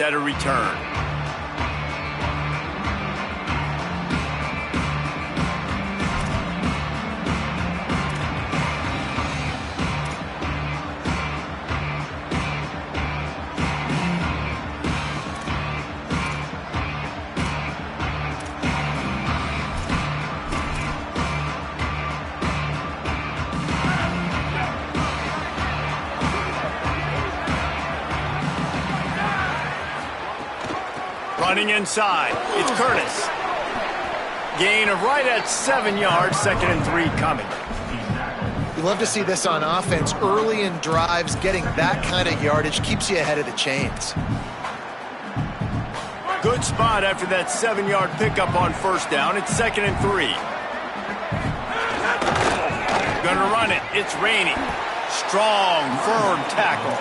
at a return. Running inside, it's Curtis. Gain of right at 7 yards, 2nd and 3 coming. You love to see this on offense. Early in drives, getting that kind of yardage keeps you ahead of the chains. Good spot after that 7-yard pickup on 1st down. It's 2nd and 3. Gonna run it. It's Rainey. Strong, firm tackle.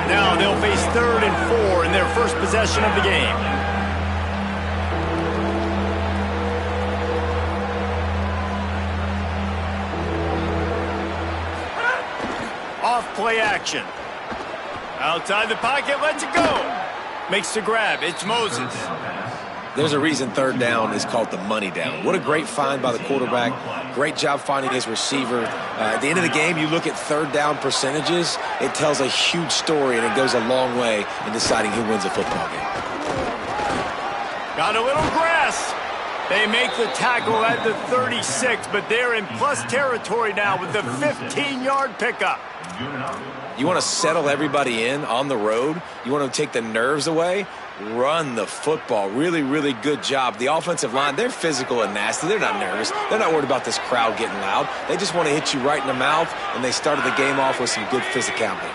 Now they'll face 3rd and 4 in their first possession of the game. Off play action. Outside the pocket, lets it go. Makes the grab. It's Moses. There's a reason 3rd down is called the money down. What a great find by the quarterback. Great job finding his receiver. At the end of the game, you look at 3rd down percentages. It tells a huge story, and it goes a long way in deciding who wins a football game. Got a little grass. They make the tackle at the 36, but they're in plus territory now with the 15-yard pickup. You want to settle everybody in on the road. You want to take the nerves away. Run the football. Really, really good job. The offensive line, they're physical and nasty. They're not nervous. They're not worried about this crowd getting loud. They just want to hit you right in the mouth, and they started the game off with some good physicality.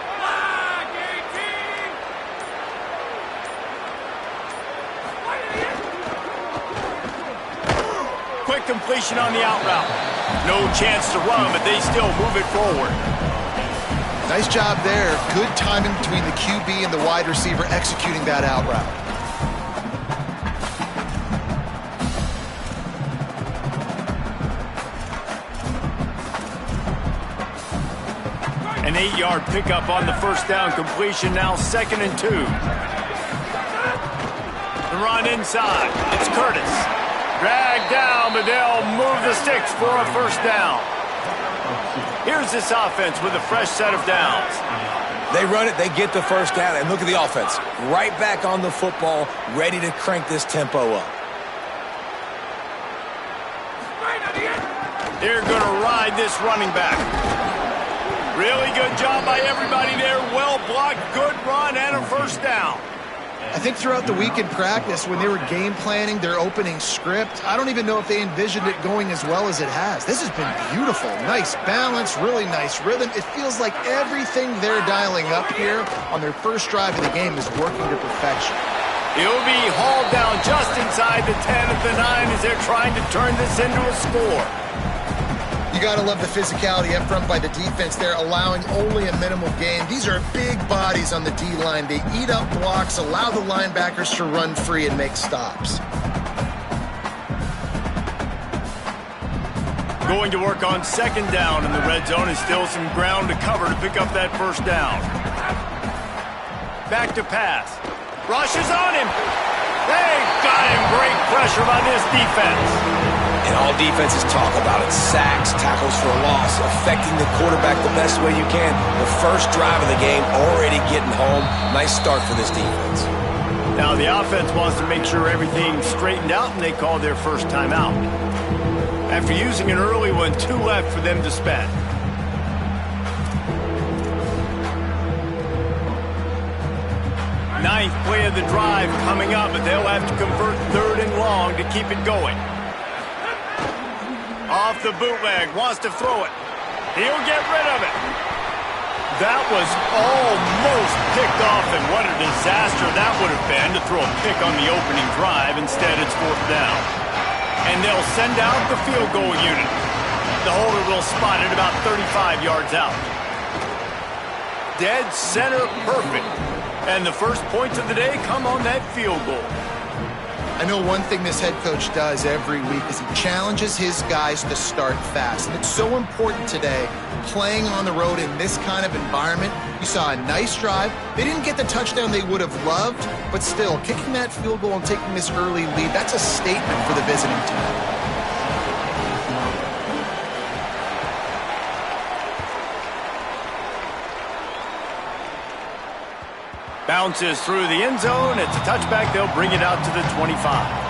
Quick completion on the out route. No chance to run, but they still move it forward. Nice job there. Good timing between the QB and the wide receiver executing that out route. An 8-yard pickup on the 1st down completion, now 2nd and 2. The run inside. It's Curtis. Dragged down, but they'll move the sticks for a 1st down. Here's this offense with a fresh set of downs. They run it, they get the 1st down, and look at the offense. Right back on the football, ready to crank this tempo up. They're going to ride this running back. Really good job by everybody there. Well blocked, good run, and a 1st down. I think throughout the week in practice, when they were game planning their opening script, I don't even know if they envisioned it going as well as it has. This has been beautiful. Nice balance, really nice rhythm. It feels like everything they're dialing up here on their first drive of the game is working to perfection. He'll be hauled down just inside the 10 at the 9 as they're trying to turn this into a score. You got to love the physicality up front by the defense. They're allowing only a minimal gain. These are big bodies on the D-line. They eat up blocks, allow the linebackers to run free and make stops. Going to work on 2nd down in the red zone, and still some ground to cover to pick up that 1st down. Back to pass. Rush is on him. They got him. Great pressure by this defense. And all defenses talk about it. Sacks, tackles for a loss, affecting the quarterback the best way you can. The first drive of the game, already getting home. Nice start for this defense. Now the offense wants to make sure everything's straightened out, and they call their 1st timeout. After using an early one, 2 left for them to spend. Ninth play of the drive coming up, but they'll have to convert 3rd and long to keep it going. Off the bootleg, wants to throw it. He'll get rid of it. That was almost picked off, and what a disaster that would have been to throw a pick on the opening drive. Instead, it's 4th down. And they'll send out the field goal unit. The holder will spot it about 35 yards out. Dead center perfect. And the first points of the day come on that field goal. I know one thing this head coach does every week is he challenges his guys to start fast. And it's so important today, playing on the road in this kind of environment. You saw a nice drive. They didn't get the touchdown they would have loved, but still, kicking that field goal and taking this early lead, that's a statement for the visiting team. Bounces through the end zone. It's a touchback. They'll bring it out to the 25.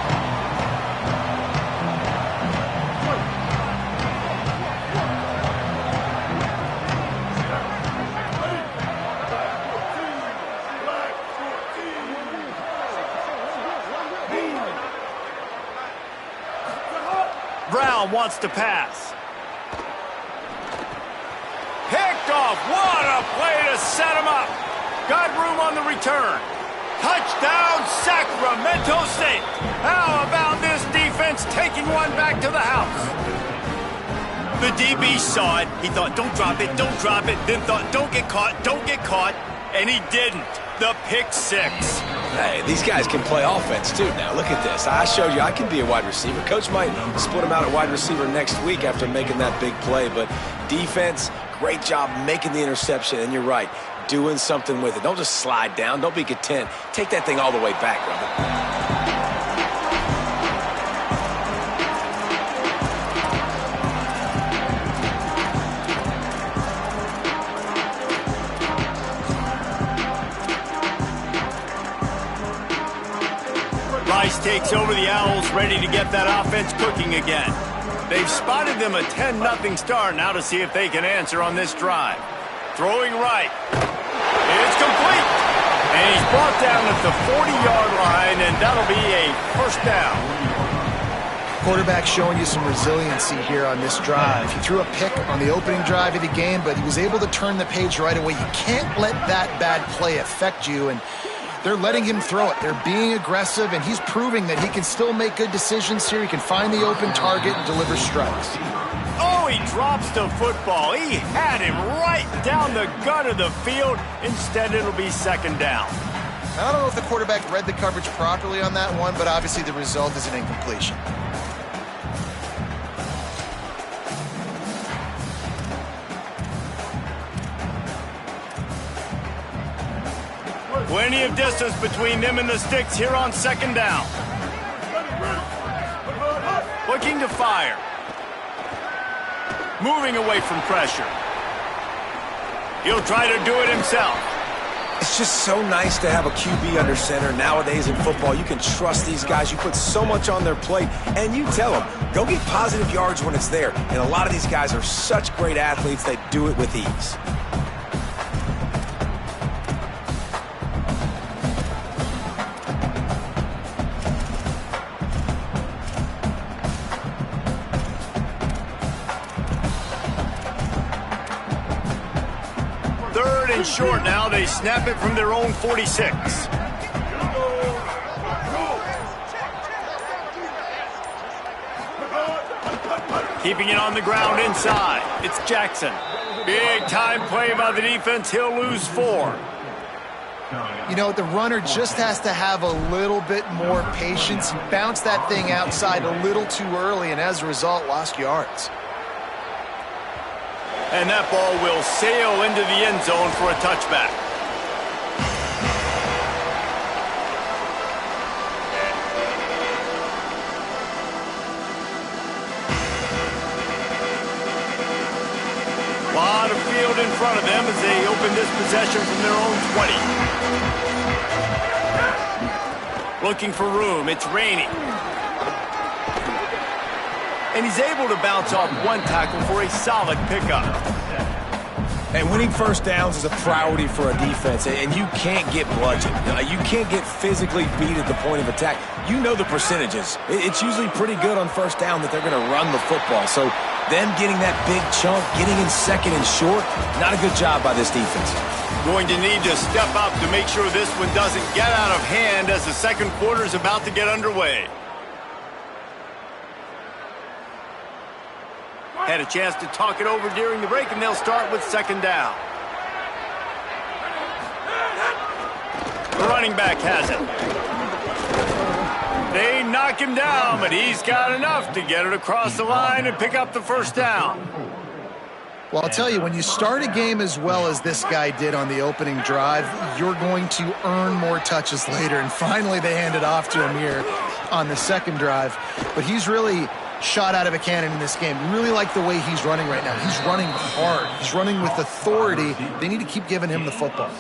Brown wants to pass. Picked off. What a play to set him up. Got room on the return. Touchdown, Sacramento State. How about this defense taking one back to the house? The DB saw it. He thought, don't drop it, don't drop it. Then thought, don't get caught. And he didn't. The pick six. Hey, these guys can play offense, too. Now, look at this. I showed you I can be a wide receiver. Coach might split him out at wide receiver next week after making that big play. But defense, great job making the interception. And you're right, doing something with it. Don't just slide down. Don't be content. Take that thing all the way back, brother. Rice takes over the Owls, ready to get that offense cooking again. They've spotted them a 10-0 start now to see if they can answer on this drive. Throwing right. It's complete. And he's brought down at the 40-yard line, and that'll be a first down. Quarterback showing you some resiliency here on this drive. He threw a pick on the opening drive of the game, but he was able to turn the page right away. You can't let that bad play affect you, and they're letting him throw it. They're being aggressive, and he's proving that he can still make good decisions here. He can find the open target and deliver strikes. Oh, he drops the football. He had him right down the gut of the field. Instead, it'll be second down. I don't know if the quarterback read the coverage properly on that one, but obviously the result is an incompletion. Plenty of distance between them and the sticks here on second down. Looking to fire. Moving away from pressure. He'll try to do it himself. It's just so nice to have a QB under center. Nowadays in football, you can trust these guys. You put so much on their plate, and you tell them, go get positive yards when it's there. And a lot of these guys are such great athletes, they do it with ease. Short now. They snap it from their own 46. Keeping it on the ground inside. It's Jackson. Big time play by the defense. He'll lose 4. You know, the runner just has to have a little bit more patience. He bounced that thing outside a little too early, and as a result, lost yards. And that ball will sail into the end zone for a touchback. A lot of field in front of them as they open this possession from their own 20. Looking for room. It's raining. And he's able to bounce off one tackle for a solid pickup. And winning first downs is a priority for a defense, and you can't get bludgeoned. You can't get physically beat at the point of attack. You know the percentages. It's usually pretty good on first down that they're going to run the football. So them getting that big chunk, getting in second and short, not a good job by this defense. Going to need to step up to make sure this one doesn't get out of hand as the second quarter is about to get underway. Had a chance to talk it over during the break, and they'll start with second down. The running back has it. They knock him down, but he's got enough to get it across the line and pick up the first down. Well, I'll tell you, when you start a game as well as this guy did on the opening drive, you're going to earn more touches later. And finally, they hand it off to him here on the second drive. But he's really shot out of a cannon in this game. Really like the way he's running right now. He's running hard. He's running with authority. They need to keep giving him the football.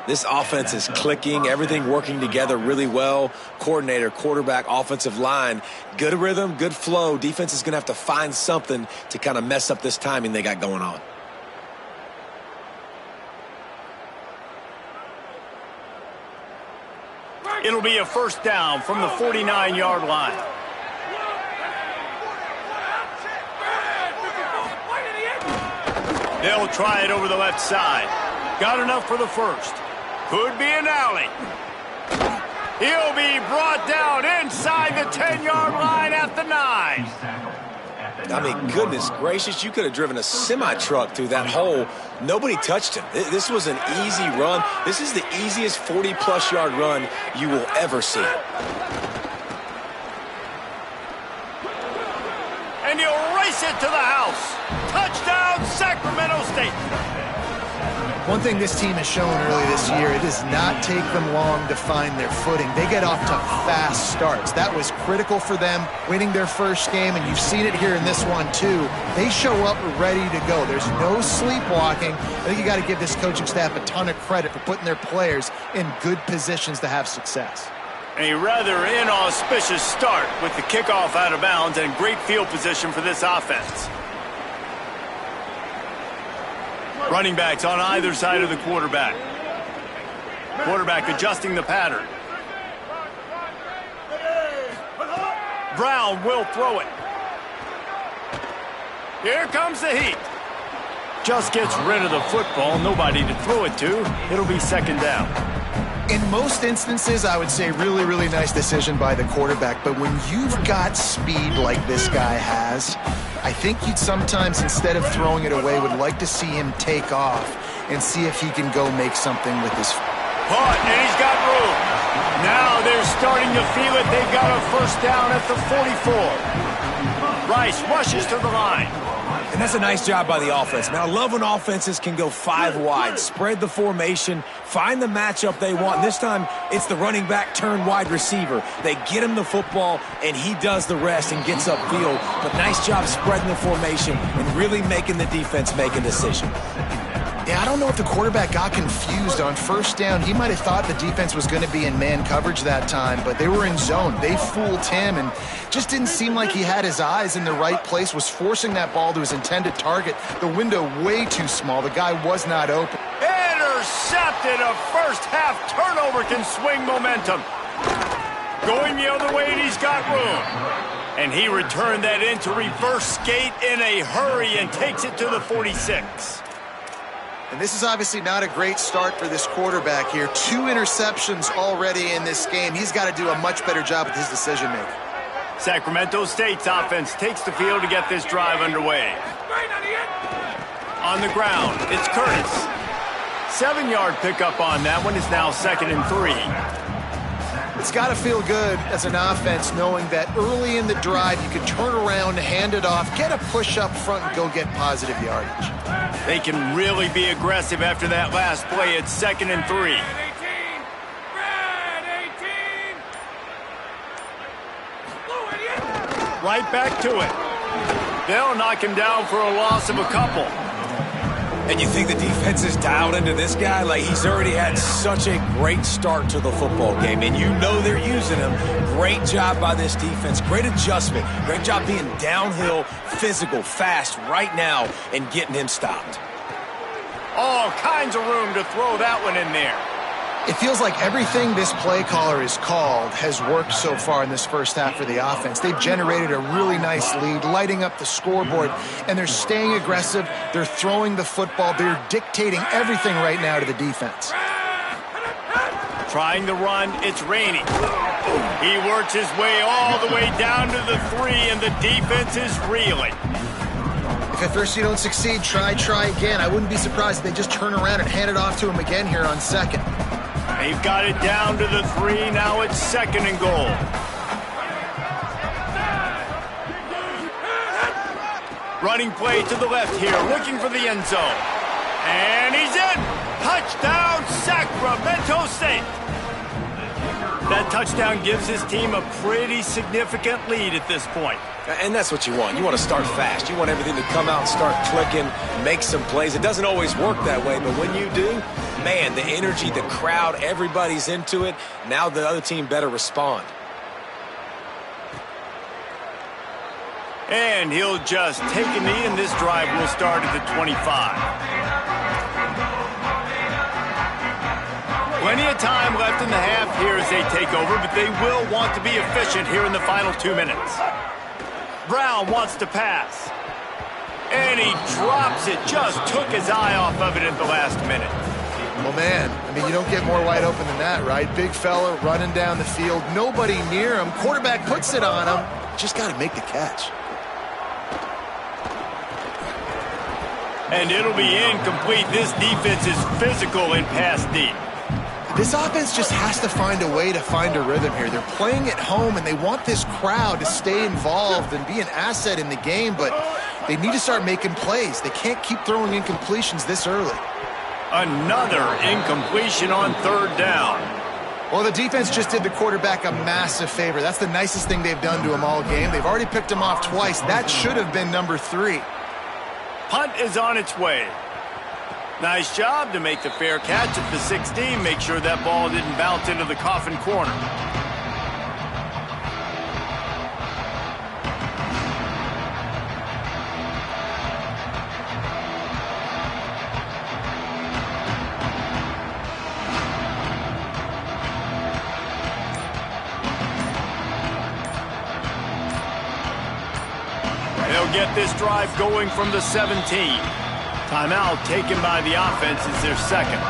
This offense is clicking, everything working together really well. Coordinator, quarterback, offensive line, good rhythm, good flow. Defense is going to have to find something to kind of mess up this timing they got going on. It'll be a first down from the 49-yard line. They'll try it over the left side. Got enough for the first. Could be an alley. He'll be brought down inside the 10-yard line at the 9. I mean, goodness gracious, you could have driven a semi-truck through that hole. Nobody touched him. This was an easy run. This is the easiest 40-plus yard run you will ever see. And he'll race it to the house. Touchdown, Sacramento State. One thing this team has shown early this year, it does not take them long to find their footing. They get off to fast starts. That was critical for them winning their first game, and you've seen it here in this one too. They show up ready to go. There's no sleepwalking. I think you got to give this coaching staff a ton of credit for putting their players in good positions to have success. A rather inauspicious start with the kickoff out of bounds and great field position for this offense. Running backs on either side of the quarterback. Quarterback adjusting the pattern. Brown will throw it. Here comes the heat. Just gets rid of the football. Nobody to throw it to. It'll be second down. In most instances, I would say really, really nice decision by the quarterback. But when you've got speed like this guy has, I think you'd sometimes, instead of throwing it away, would like to see him take off and see if he can go make something with his. Caught, and he's got room. Now they're starting to feel it. They've got a first down at the 44. Rice rushes to the line. And that's a nice job by the offense. Man, I love when offenses can go 5 wide, spread the formation, find the matchup they want. And this time, it's the running back turned wide receiver. They get him the football, and he does the rest and gets upfield. But nice job spreading the formation and really making the defense make a decision. Yeah, I don't know if the quarterback got confused on first down. He might have thought the defense was going to be in man coverage that time, but they were in zone. They fooled him and just didn't seem like he had his eyes in the right place, was forcing that ball to his intended target. The window way too small. The guy was not open. Intercepted. A first half turnover can swing momentum. Going the other way, and he's got room. And he returned that into reverse skate in a hurry and takes it to the 46. And this is obviously not a great start for this quarterback here. 2 interceptions already in this game. He's got to do a much better job with his decision-making. Sacramento State's offense takes the field to get this drive underway. On the ground, it's Curtis. 7-yard pickup on that one. Is now 2nd and 3. It's got to feel good as an offense knowing that early in the drive you can turn around, hand it off, get a push up front, and go get positive yardage. They can really be aggressive after that last play. It's 2nd and 3. Right back to it. They'll knock him down for a loss of a couple. And you think the defense is dialed into this guy? Like, he's already had such a great start to the football game, and you know they're using him. Great job by this defense. Great adjustment. Great job being downhill, physical, fast right now, and getting him stopped. All kinds of room to throw that one in there. It feels like everything this play caller has called has worked so far in this first half for the offense. They've generated a really nice lead, lighting up the scoreboard, and they're staying aggressive. They're throwing the football. They're dictating everything right now to the defense. Trying the run, it's raining. He works his way all the way down to the 3, and the defense is reeling. If at first you don't succeed, try again. I wouldn't be surprised if they just turn around and hand it off to him again here on 2nd. They've got it down to the 3. Now it's 2nd and goal. Running play to the left here, looking for the end zone. And he's in! Touchdown, Sacramento State! That touchdown gives his team a pretty significant lead at this point. And that's what you want. You want to start fast. You want everything to come out and start clicking, make some plays. It doesn't always work that way, but when you do, man, the energy, the crowd, everybody's into it. Now the other team better respond. And he'll just take a knee, and this drive will start at the 25. Plenty of time left in the half here as they take over, but they will want to be efficient here in the final 2 minutes. Brown wants to pass. And he drops it. Just took his eye off of it at the last minute. Well, man, I mean, you don't get more wide open than that, right? Big fella running down the field. Nobody near him. Quarterback puts it on him. Just got to make the catch. And it'll be incomplete. This defense is physical and pass deep. This offense just has to find a way to find a rhythm here. They're playing at home, and they want this crowd to stay involved and be an asset in the game, but they need to start making plays. They can't keep throwing incompletions this early. Another incompletion on 3rd down. Well, the defense just did the quarterback a massive favor. That's the nicest thing they've done to him all game. They've already picked him off twice. That should have been number 3. Punt is on its way. Nice job to make the fair catch at the 16. Make sure that ball didn't bounce into the coffin corner. They'll get this drive going from the 17. Timeout taken by the offense is their 2nd.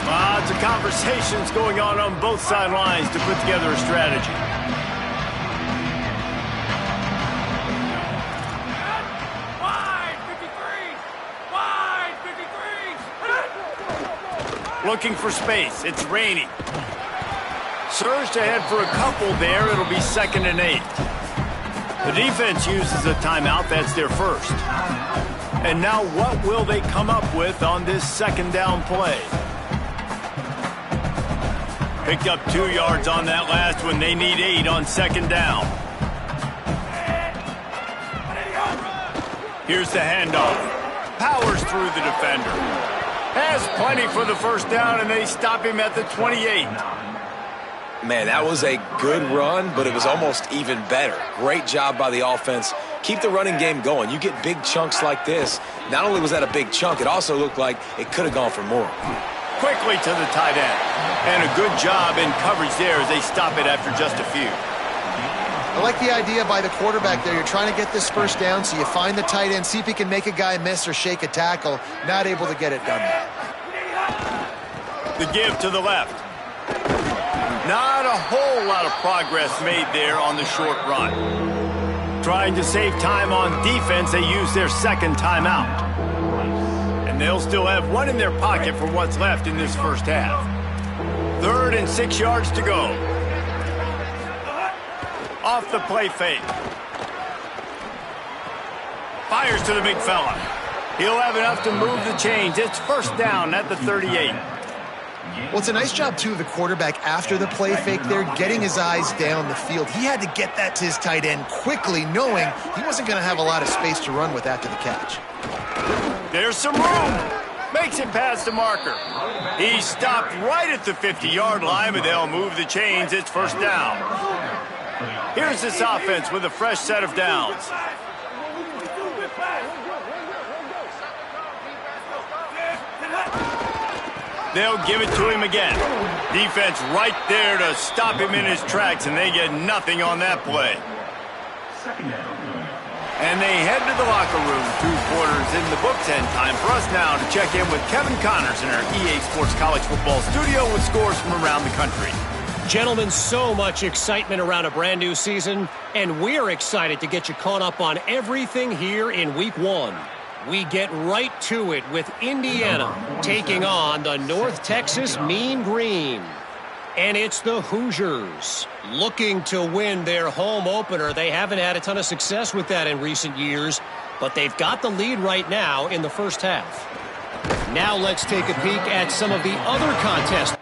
Lots of conversations going on both sidelines to put together a strategy. Wide 53! Looking for space. It's raining. Surged ahead for a couple there. It'll be 2nd and 8. The defense uses a timeout. That's their first. And now what will they come up with on this 2nd down play? Picked up 2 yards on that last one. They need 8 on 2nd down. Here's the handoff. Powers through the defender. Has plenty for the 1st down, and they stop him at the 28. Man, that was a good run, but it was almost even better. Great job by the offense. Keep the running game going. You get big chunks like this. Not only was that a big chunk, it also looked like it could have gone for more. Quickly to the tight end. And a good job in coverage there as they stop it after just a few. I like the idea by the quarterback there. You're trying to get this 1st down, so you find the tight end, see if he can make a guy miss or shake a tackle. Not able to get it done. The give to the left. Not a whole lot of progress made there on the short run. Trying to save time on defense, they use their 2nd timeout. And they'll still have 1 in their pocket for what's left in this 1st half. 3rd and 6 yards to go. Off the play fake. Fires to the big fella. He'll have enough to move the chains. It's 1st down at the 38. Well, it's a nice job, too, of the quarterback after the play fake there, getting his eyes down the field. He had to get that to his tight end quickly, knowing he wasn't going to have a lot of space to run with after the catch. There's some room. Makes it past the marker. He stopped right at the 50-yard line, but they'll move the chains. It's 1st down. Here's this offense with a fresh set of downs. They'll give it to him again. Defense right there to stop him in his tracks, and they get nothing on that play. And they head to the locker room. 2 quarters in the books, and time for us now to check in with Kevin Connors in our EA Sports College Football studio with scores from around the country. Gentlemen, so much excitement around a brand new season, and we're excited to get you caught up on everything here in Week 1. We get right to it with Indiana taking on the North Texas Mean Green. And it's the Hoosiers looking to win their home opener. They haven't had a ton of success with that in recent years, but they've got the lead right now in the first half. Now let's take a peek at some of the other contests.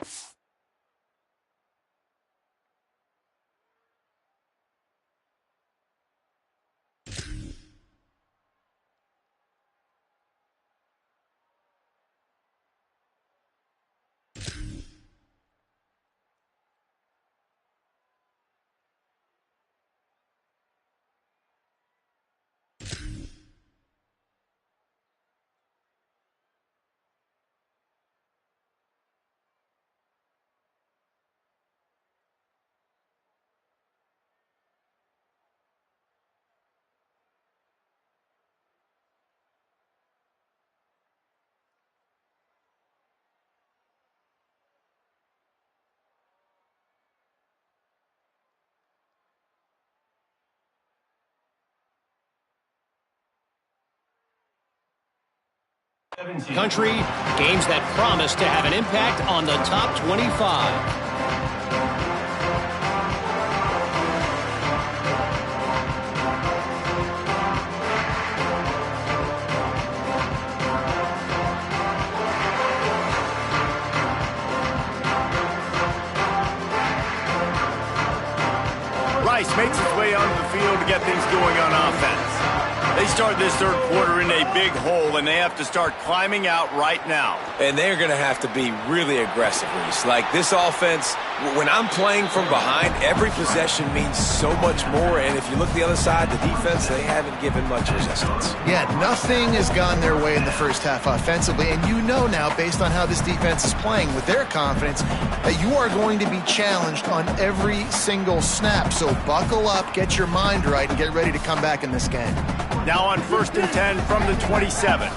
Country, games that promise to have an impact on the top 25. Rice makes his way onto the field to get things going on offense. They start this third quarter in a big hole, and they have to start climbing out right now. And they're going to have to be really aggressive, Reese. Like this offense, when I'm playing from behind, every possession means so much more. And if you look the other side, the defense, they haven't given much resistance. Yeah, nothing has gone their way in the first half offensively. And you know now, based on how this defense is playing with their confidence, that you are going to be challenged on every single snap. So buckle up, get your mind right, and get ready to come back in this game. Now on 1st and 10 from the 27.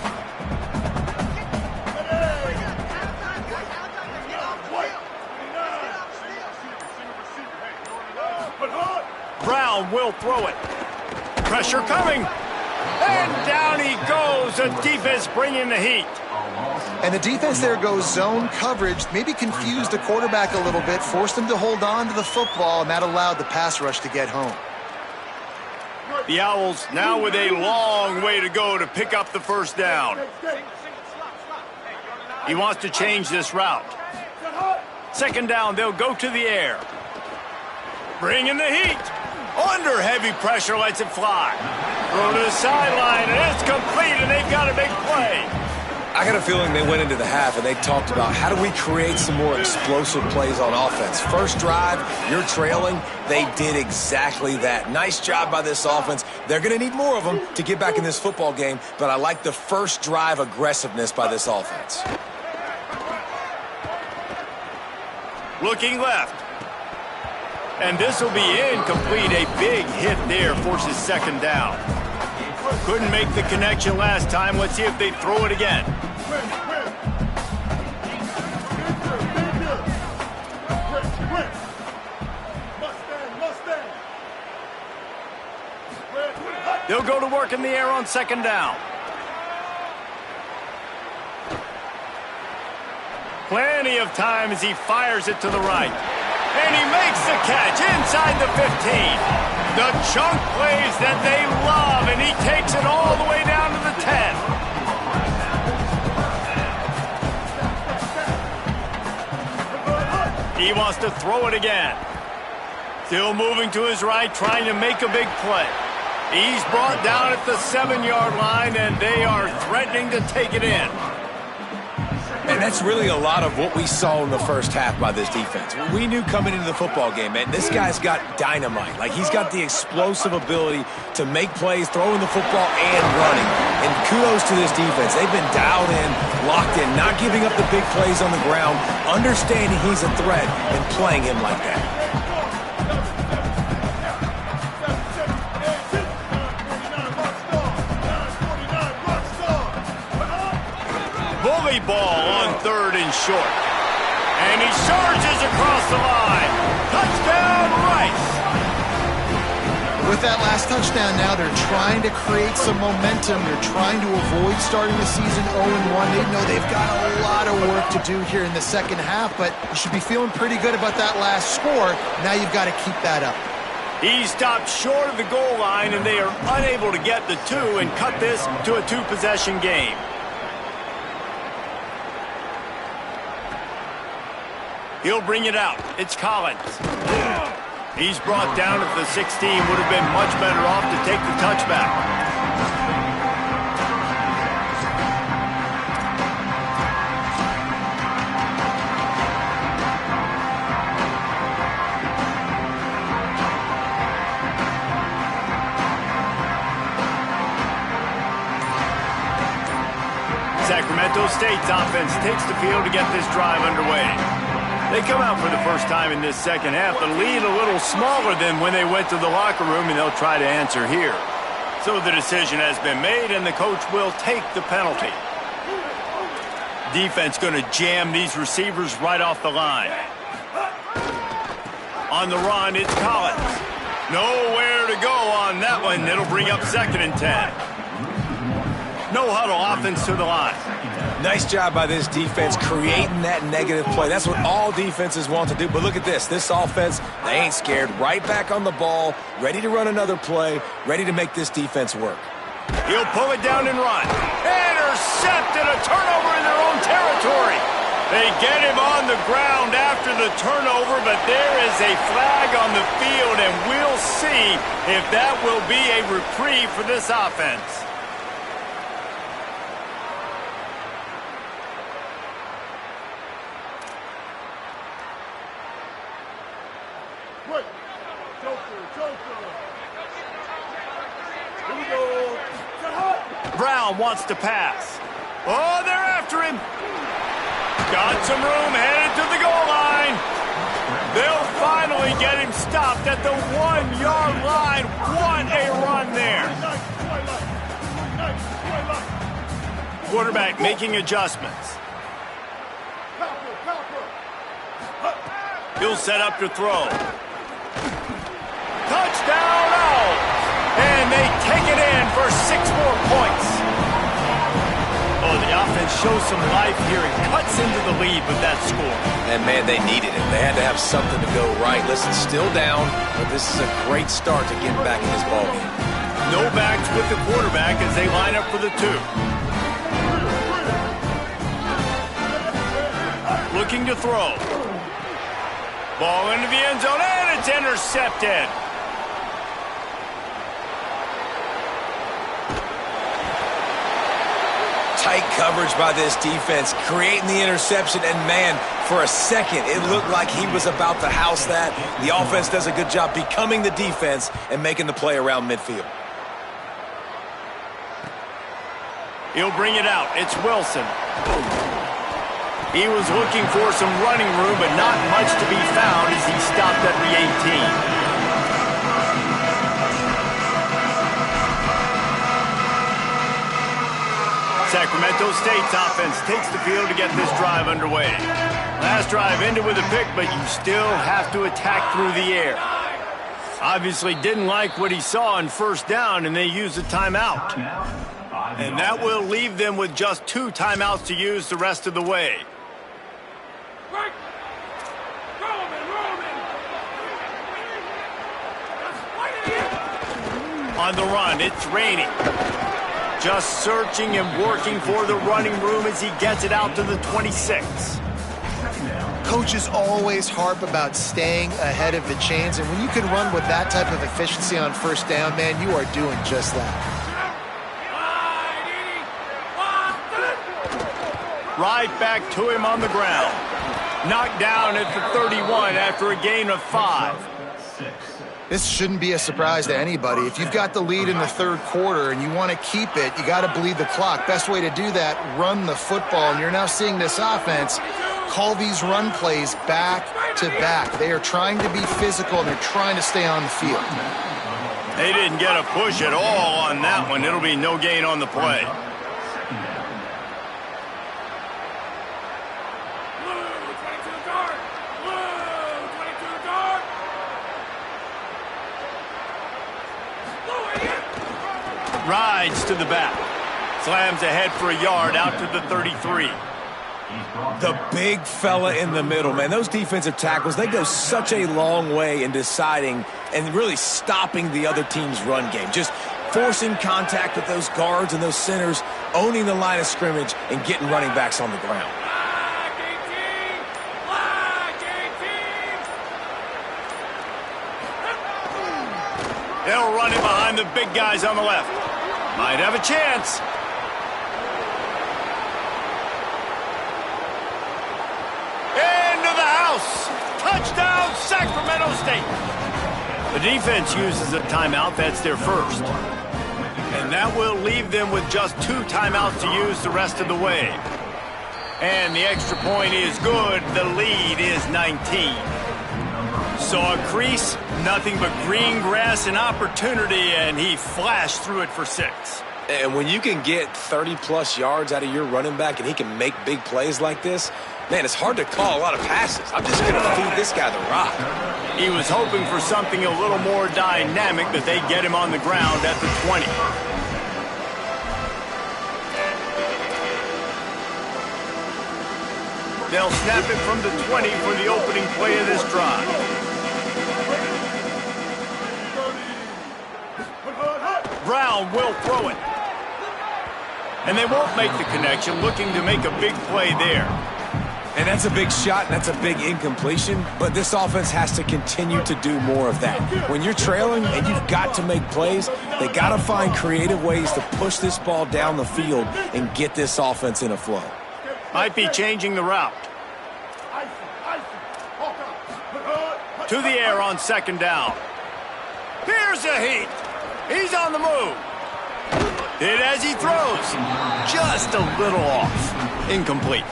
Brown will throw it. Pressure coming. And down he goes. The defense bringing the heat. And the defense there goes zone coverage, maybe confused the quarterback a little bit, forced him to hold on to the football, and that allowed the pass rush to get home. The Owls now with a long way to go to pick up the first down. He wants to change this route. 2nd down, they'll go to the air. Bring in the heat. Under heavy pressure, lets it fly. Throw to the sideline, and it's complete, and they've got a big play. I got a feeling they went into the half and they talked about how do we create some more explosive plays on offense. First drive, you're trailing. They did exactly that. Nice job by this offense. They're going to need more of them to get back in this football game, but I like the first drive aggressiveness by this offense. Looking left. And this will be incomplete. A big hit there forces 2nd down. Couldn't make the connection last time. Let's see if they throw it again. They'll go to work in the air on 2nd down. Plenty of time as he fires it to the right. And he makes the catch inside the 15. The chunk plays that they love, and he takes it all the way down to the 10. He wants to throw it again. Still moving to his right, trying to make a big play. He's brought down at the 7-yard line, and they are threatening to take it in. And that's really a lot of what we saw in the first half by this defense. We knew coming into the football game, man, this guy's got dynamite. Like, he's got the explosive ability to make plays, throwing the football and running. And kudos to this defense. They've been dialed in, locked in, not giving up the big plays on the ground, understanding he's a threat, and playing him like that. Bully ball on 3rd and short. And he charges across the line. Touchdown, Rice. With that last touchdown now, they're trying to create some momentum. They're trying to avoid starting the season 0-1. They know they've got a lot of work to do here in the second half, but you should be feeling pretty good about that last score. Now you've got to keep that up. He stopped short of the goal line, and they are unable to get the two and cut this to a two-possession game. He'll bring it out. It's Collins. He's brought down at the 16. Would have been much better off to take the touchback. Sacramento State's offense takes the field to get this drive underway. They come out for the first time in this second half. The lead a little smaller than when they went to the locker room, and they'll try to answer here. So the decision has been made, and the coach will take the penalty. Defense going to jam these receivers right off the line. On the run, it's Collins. Nowhere to go on that one. It'll bring up 2nd and 10. No huddle offense to the line. Nice job by this defense creating that negative play. That's what all defenses want to do. But look at this. This offense, they ain't scared. Right back on the ball, ready to run another play, ready to make this defense work. He'll pull it down and run. Intercepted, a turnover in their own territory. They get him on the ground after the turnover, but there is a flag on the field, and we'll see if that will be a reprieve for this offense. Brown wants to pass. Oh, they're after him. Got some room, headed to the goal line. They'll finally get him stopped at the 1-yard line. What a run there. Quarterback making adjustments. He'll set up to throw. Touchdown, oh! And they take it in for 6 more points. Oh, the offense shows some life here and cuts into the lead with that score. And, man, they needed it. They had to have something to go right. Listen, still down, but this is a great start to getting back in this ballgame. No backs with the quarterback as they line up for the 2. Looking to throw. Ball into the end zone, and it's intercepted. Tight coverage by this defense, creating the interception, and man, for a second, it looked like he was about to house that. The offense does a good job becoming the defense and making the play around midfield. He'll bring it out. It's Wilson. He was looking for some running room, but not much to be found as he stopped at the 18. Sacramento State's offense takes the field to get this drive underway. Last drive ended with a pick, but you still have to attack through the air. Obviously didn't like what he saw on 1st down, and they used a timeout. And that will leave them with just 2 timeouts to use the rest of the way. On the run, it's raining. Just searching and working for the running room as he gets it out to the 26. Coaches always harp about staying ahead of the chains, and when you can run with that type of efficiency on 1st down, man, you are doing just that. Right back to him on the ground. Knocked down at the 31 after a gain of 5. This shouldn't be a surprise to anybody. If you've got the lead in the 3rd quarter and you want to keep it, you got to bleed the clock. Best way to do that, run the football. And you're now seeing this offense call these run plays back to back. They are trying to be physical, and they're trying to stay on the field. They didn't get a push at all on that one. It'll be no gain on the play. Rides to the back. Slams ahead for a yard out to the 33. The big fella in the middle, man. Those defensive tackles, they go such a long way in deciding and really stopping the other team's run game. Just forcing contact with those guards and those centers, owning the line of scrimmage, and getting running backs on the ground. They'll run it behind the big guys on the left. Might have a chance. Into the house. Touchdown, Sacramento State. The defense uses a timeout. That's their first. And that will leave them with just 2 timeouts to use the rest of the way. And the extra point is good. The lead is 19. Saw a crease, nothing but green grass and opportunity, and he flashed through it for 6. And when you can get 30-plus yards out of your running back and he can make big plays like this, man, it's hard to call a lot of passes. I'm just going to feed this guy the rock. He was hoping for something a little more dynamic, but they get him on the ground at the 20. They'll snap it from the 20 for the opening play of this drive. Brown will throw it. And they won't make the connection, looking to make a big play there. And that's a big shot, and that's a big incompletion, but this offense has to continue to do more of that. When you're trailing and you've got to make plays, they got to find creative ways to push this ball down the field and get this offense in a flow. Might be changing the route. To the air on second down. Here's a heat. He's on the move. Did as he throws. Just a little off. Incomplete.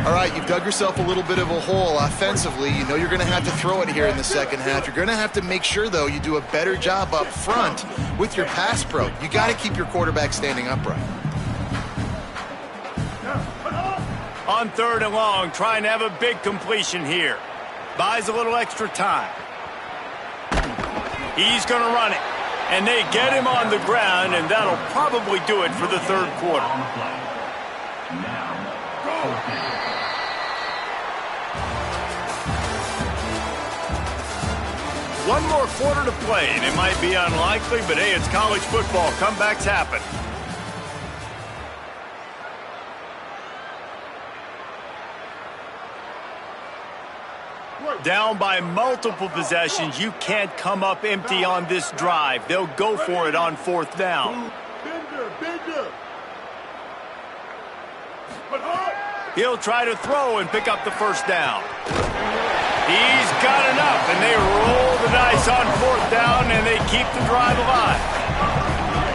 All right, you've dug yourself a little bit of a hole offensively. You know you're going to have to throw it here in the second half. You're going to have to make sure, though, you do a better job up front with your pass pro. You got to keep your quarterback standing upright. On 3rd and long, trying to have a big completion here. Buys a little extra time. He's going to run it. And they get him on the ground, and that'll probably do it for the 3rd quarter. One more quarter to play, and it might be unlikely, but hey, it's college football. Comebacks happen. Down by multiple possessions, you can't come up empty on this drive. They'll go for it on 4th down. He'll try to throw and pick up the 1st down. He's got enough, and they roll the dice on 4th down, and they keep the drive alive.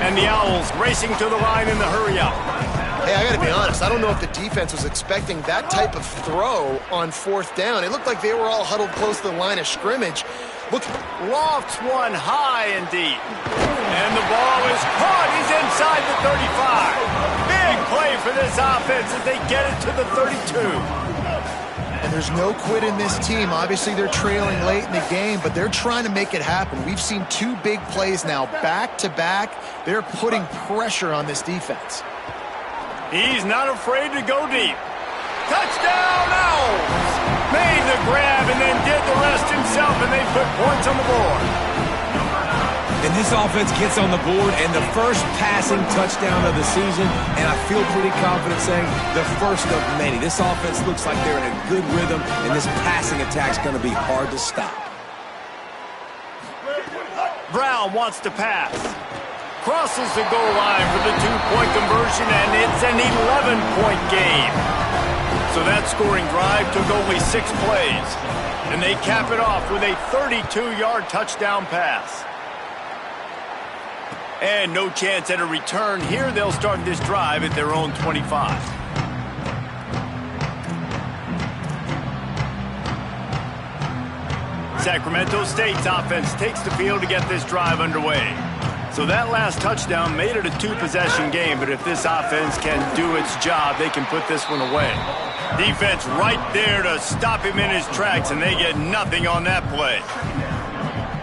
And the Owls racing to the line in the hurry-up. Hey, I got to be honest. I don't know if the defense was expecting that type of throw on 4th down. It looked like they were all huddled close to the line of scrimmage. Look, lofts one high and deep. And the ball is caught. He's inside the 35. Big play for this offense as they get it to the 32. And there's no quit in this team. Obviously, they're trailing late in the game, but they're trying to make it happen. We've seen 2 big plays now, back-to-back. They're putting pressure on this defense. He's not afraid to go deep. Touchdown, Owls! Made the grab and then did the rest himself, and they put points on the board. And this offense gets on the board, and the first passing touchdown of the season, and I feel pretty confident saying the first of many. This offense looks like they're in a good rhythm, and this passing attack's going to be hard to stop. Brown wants to pass. Crosses the goal line for the 2-point conversion, and it's an 11-point game. So that scoring drive took only 6 plays, and they cap it off with a 32-yard touchdown pass. And no chance at a return here. They'll start this drive at their own 25. Sacramento State's offense takes the field to get this drive underway. So that last touchdown made it a 2-possession game, but if this offense can do its job, they can put this one away. Defense right there to stop him in his tracks, and they get nothing on that play.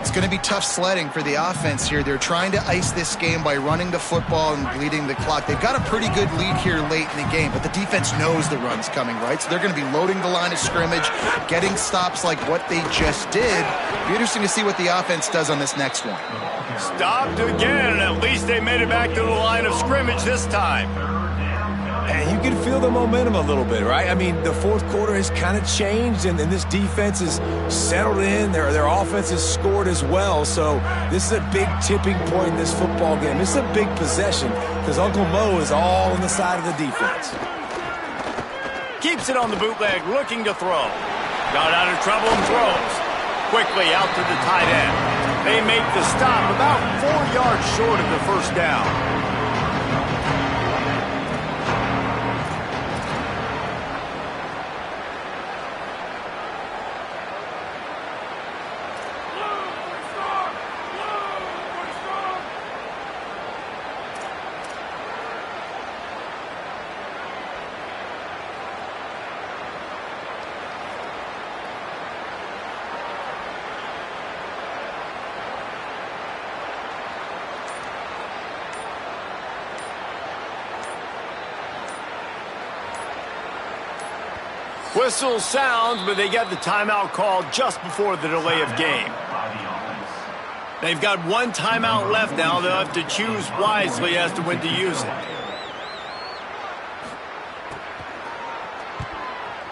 It's going to be tough sledding for the offense here. They're trying to ice this game by running the football and bleeding the clock. They've got a pretty good lead here late in the game, but the defense knows the run's coming, right? So they're going to be loading the line of scrimmage, getting stops like what they just did. Be interesting to see what the offense does on this next one. Stopped again. At least they made it back to the line of scrimmage this time. And you can feel the momentum a little bit, right? I mean, the fourth quarter has kind of changed, and this defense is settled in. Their offense has scored as well. So this is a big tipping point in this football game. This is a big possession because Uncle Mo is all on the side of the defense. Keeps it on the bootleg, looking to throw. Got out of trouble and throws. Quickly out to the tight end. They make the stop about 4 yards short of the first down. Whistle sounds, but they get the timeout called just before the delay of game. They've got one timeout left now. They'll have to choose wisely as to when to use it.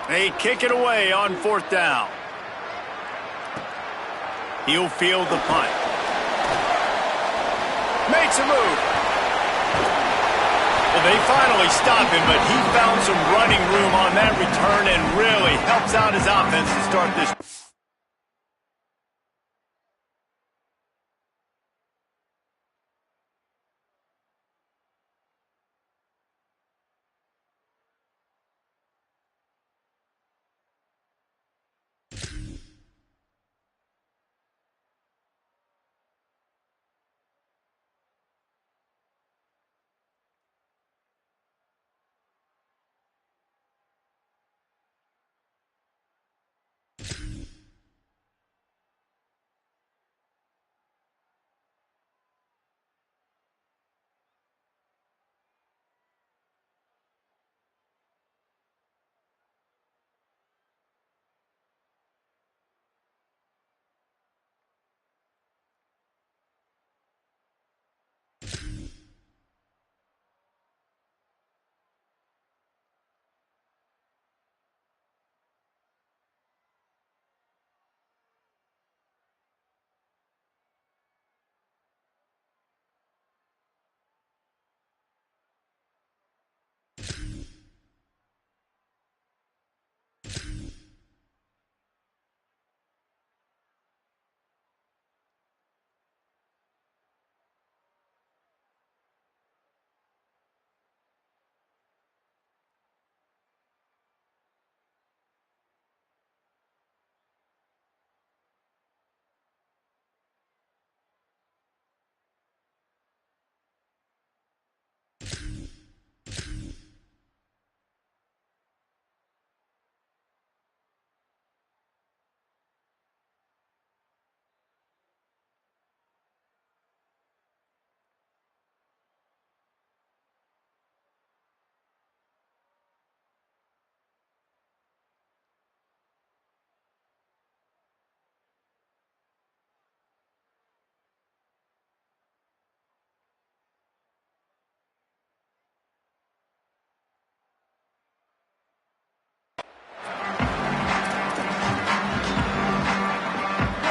They kick it away on fourth down. He'll field the punt. Makes a move. Well, they finally stop him, but he found some running room on that return and really helps out his offense to start this.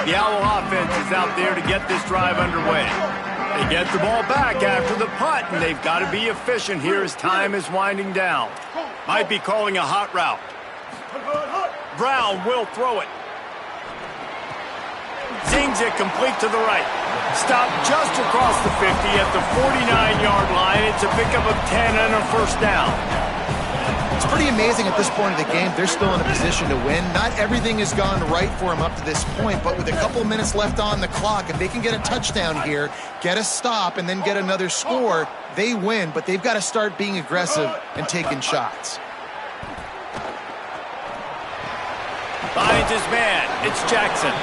The Owl offense is out there to get this drive underway. They get the ball back after the punt, and they've got to be efficient here as time is winding down. Might be calling a hot route. Brown will throw it. Zings it complete to the right. Stop just across the 50 at the 49-yard line. It's a pickup of 10 and a first down. It's pretty amazing at this point of the game. They're still in a position to win. Not everything has gone right for them up to this point, but with a couple minutes left on the clock, if they can get a touchdown here, get a stop, and then get another score, they win. But they've got to start being aggressive and taking shots. Finds his man. It's Jackson.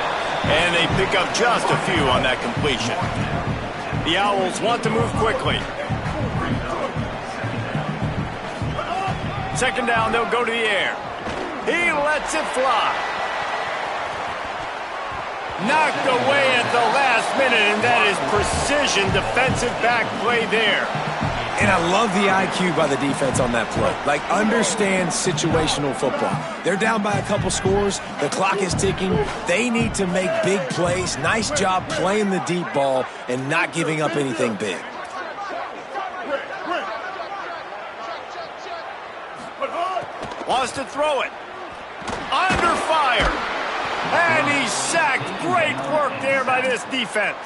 And they pick up just a few on that completion. The Owls want to move quickly. Second down, they'll go to the air. He lets it fly. Knocked away at the last minute, and that is precision defensive back play there. And I love the IQ by the defense on that play. Like, understand situational football. They're down by a couple scores. The clock is ticking. They need to make big plays. Nice job playing the deep ball and not giving up anything big. Wants to throw it. Under fire. And he's sacked. Great work there by this defense.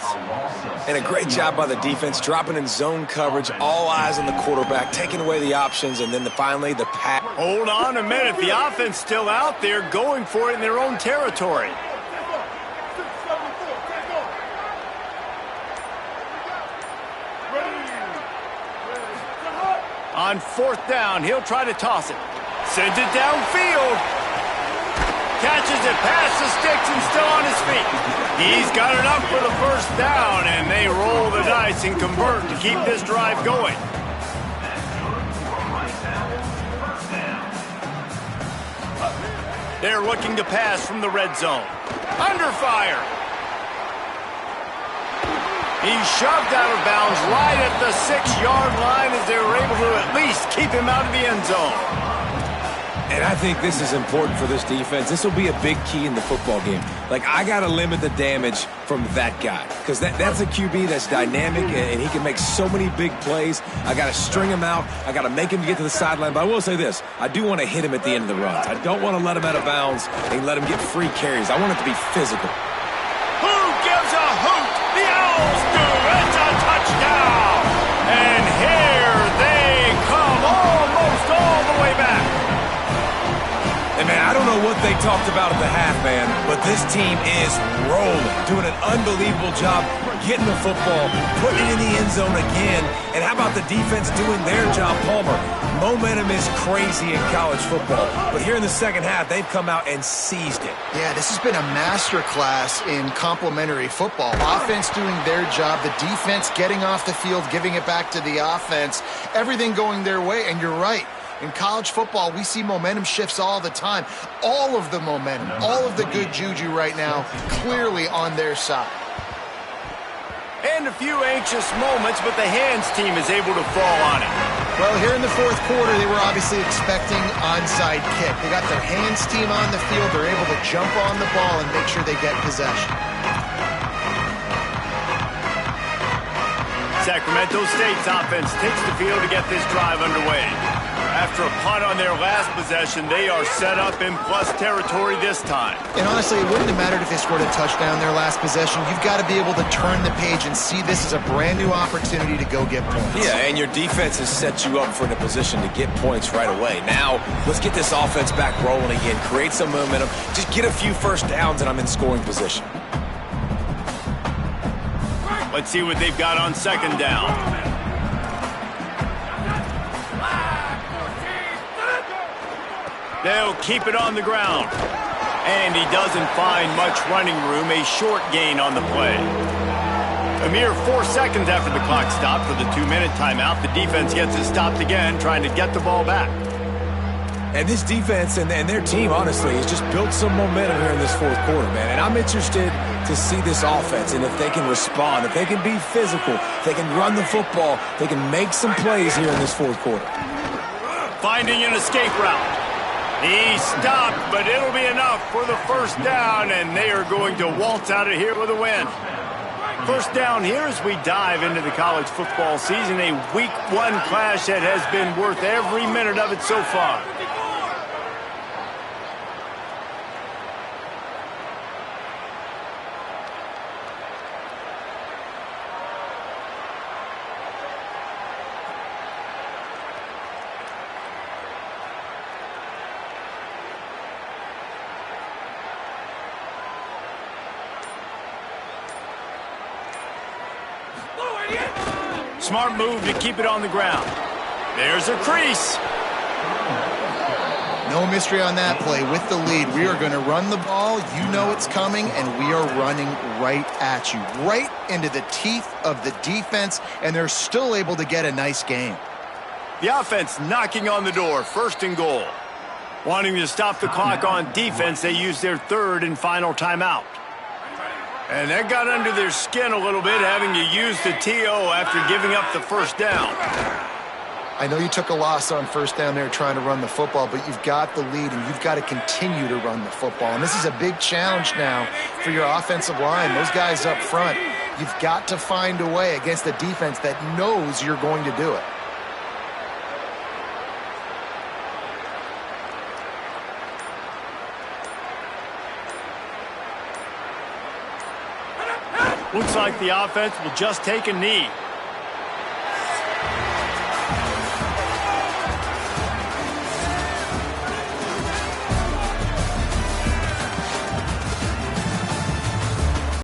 And a great job by the defense, dropping in zone coverage, all eyes on the quarterback, taking away the options, and then finally the pass. Hold on a minute. The offense still out there going for it in their own territory. On fourth down, he'll try to toss it. Sends it downfield. Catches it past the sticks and still on his feet. He's got enough for the first down, and they roll the dice and convert to keep this drive going. They're looking to pass from the red zone. Under fire. He's shoved out of bounds right at the 6-yard line as they were able to at least keep him out of the end zone. And I think this is important for this defense. This will be a big key in the football game. Like, I got to limit the damage from that guy because that's a QB that's dynamic and he can make so many big plays. I got to string him out. I got to make him get to the sideline. But I will say this. I do want to hit him at the end of the runs. I don't want to let him out of bounds and let him get free carries. I want it to be physical. Who gives a hoot? The Owls do. It's a touchdown. And here they come almost all the way back. And, man, I don't know what they talked about at the half, man, but this team is rolling, doing an unbelievable job getting the football, putting it in the end zone again. And how about the defense doing their job, Palmer? Momentum is crazy in college football, but here in the second half, they've come out and seized it. Yeah, this has been a masterclass in complementary football. Offense doing their job, the defense getting off the field, giving it back to the offense, everything going their way, and you're right. In college football, we see momentum shifts all the time. All of the momentum, all of the good juju right now, clearly on their side. And a few anxious moments, but the hands team is able to fall on it. Well, here in the fourth quarter, they were obviously expecting onside kick. They got their hands team on the field. They're able to jump on the ball and make sure they get possession. Sacramento State's offense takes the field to get this drive underway. After a punt on their last possession, they are set up in plus territory this time. And honestly, it wouldn't have mattered if they scored a touchdown their last possession. You've got to be able to turn the page and see this as a brand new opportunity to go get points. Yeah, and your defense has set you up for a position to get points right away. Now, let's get this offense back rolling again, create some momentum, just get a few first downs, and I'm in scoring position. Let's see what they've got on second down. They'll keep it on the ground. And he doesn't find much running room, a short gain on the play. A mere 4 seconds after the clock stopped for the 2-minute timeout, the defense gets it stopped again, trying to get the ball back. And this defense and their team, honestly, has just built some momentum here in this fourth quarter, man. And I'm interested to see this offense and if they can respond, if they can be physical, if they can run the football, they can make some plays here in this fourth quarter. Finding an escape route. He stopped, but it'll be enough for the first down, and they are going to waltz out of here with a win. First down here as we dive into the college football season, a Week 1 clash that has been worth every minute of it so far. Smart move to keep it on the ground. There's a crease. No mystery on that play. With the lead, we are going to run the ball. You know it's coming, and we are running right at you, right into the teeth of the defense, and they're still able to get a nice game. The offense knocking on the door, 1st and goal. Wanting to stop the clock on defense, they use their 3rd and final timeout. And that got under their skin a little bit, having to use the TO after giving up the 1st down. I know you took a loss on 1st down there trying to run the football, but you've got the lead, and you've got to continue to run the football. And this is a big challenge now for your offensive line. Those guys up front, you've got to find a way against a defense that knows you're going to do it. Looks like the offense will just take a knee.